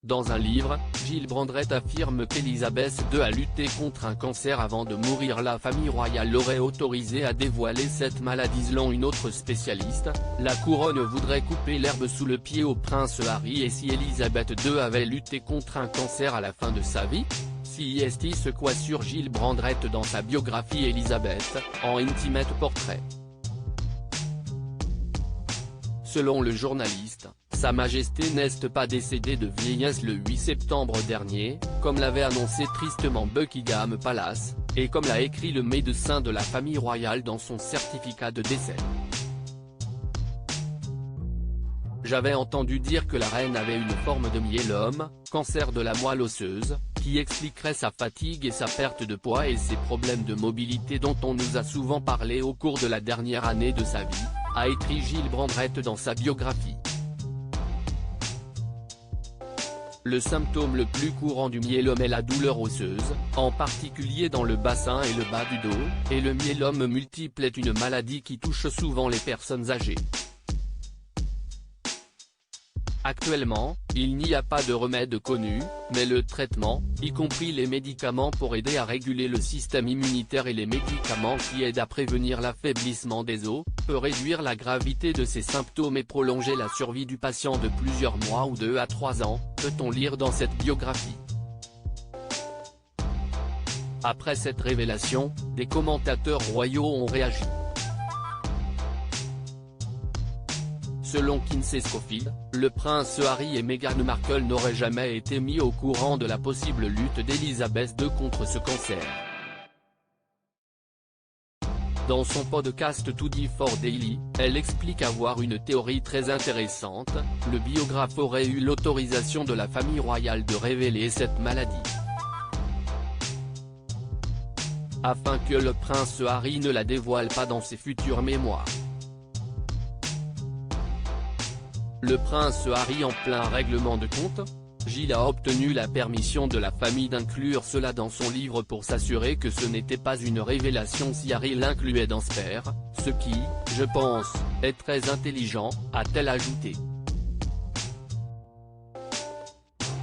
Dans un livre, Gilles Brandrett affirme qu'Elisabeth II a lutté contre un cancer avant de mourir. La famille royale l'aurait autorisé à dévoiler cette maladie selon une autre spécialiste. La couronne voudrait couper l'herbe sous le pied au prince Harry. Et si Elisabeth II avait lutté contre un cancer à la fin de sa vie? C'est ce qu'assure Gilles Brandrett dans sa biographie Elisabeth, en Intimate Portrait. Selon le journaliste, Sa Majesté n'est pas décédée de vieillesse le 8 septembre dernier, comme l'avait annoncé tristement Buckingham Palace, et comme l'a écrit le médecin de la famille royale dans son certificat de décès. J'avais entendu dire que la reine avait une forme de myélome, cancer de la moelle osseuse, qui expliquerait sa fatigue et sa perte de poids et ses problèmes de mobilité dont on nous a souvent parlé au cours de la dernière année de sa vie, a écrit Gilles Brandrett dans sa biographie. Le symptôme le plus courant du myélome est la douleur osseuse, en particulier dans le bassin et le bas du dos, et le myélome multiple est une maladie qui touche souvent les personnes âgées. Actuellement, il n'y a pas de remède connu, mais le traitement, y compris les médicaments pour aider à réguler le système immunitaire et les médicaments qui aident à prévenir l'affaiblissement des os, peut réduire la gravité de ces symptômes et prolonger la survie du patient de plusieurs mois ou 2 à 3 ans, peut-on lire dans cette biographie. Après cette révélation, des commentateurs royaux ont réagi. Selon Kinsey Schofield, le prince Harry et Meghan Markle n'auraient jamais été mis au courant de la possible lutte d'Elisabeth II contre ce cancer. Dans son podcast Today for Daily, elle explique avoir une théorie très intéressante: le biographe aurait eu l'autorisation de la famille royale de révéler cette maladie, afin que le prince Harry ne la dévoile pas dans ses futures mémoires. Le prince Harry en plein règlement de compte? Gilles a obtenu la permission de la famille d'inclure cela dans son livre pour s'assurer que ce n'était pas une révélation si Harry l'incluait dans Spare, ce qui, je pense, est très intelligent, a-t-elle ajouté.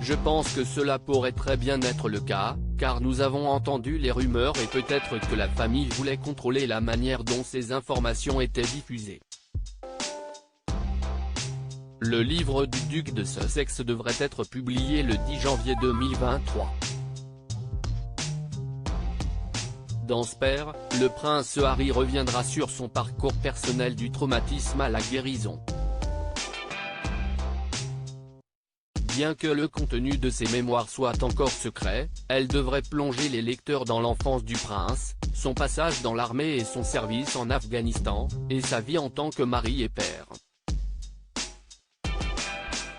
Je pense que cela pourrait très bien être le cas, car nous avons entendu les rumeurs et peut-être que la famille voulait contrôler la manière dont ces informations étaient diffusées. Le livre du duc de Sussex devrait être publié le 10 janvier 2023. Dans Spare, le prince Harry reviendra sur son parcours personnel du traumatisme à la guérison. Bien que le contenu de ses mémoires soit encore secret, elle devrait plonger les lecteurs dans l'enfance du prince, son passage dans l'armée et son service en Afghanistan, et sa vie en tant que mari et père.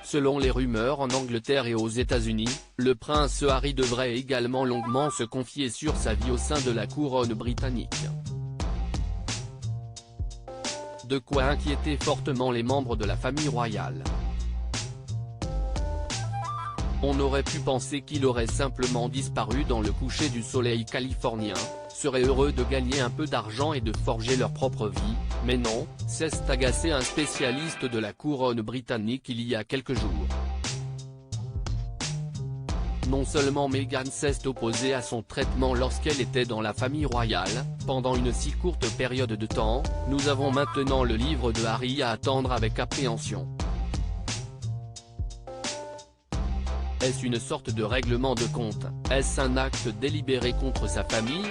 Selon les rumeurs en Angleterre et aux États-Unis, le prince Harry devrait également longuement se confier sur sa vie au sein de la couronne britannique. De quoi inquiéter fortement les membres de la famille royale. On aurait pu penser qu'il aurait simplement disparu dans le coucher du soleil californien, serait heureux de gagner un peu d'argent et de forger leur propre vie, mais non, s'est agacé un spécialiste de la couronne britannique il y a quelques jours. Non seulement Meghan s'est opposée à son traitement lorsqu'elle était dans la famille royale, pendant une si courte période de temps, nous avons maintenant le livre de Harry à attendre avec appréhension. Est-ce une sorte de règlement de compte? Est-ce un acte délibéré contre sa famille?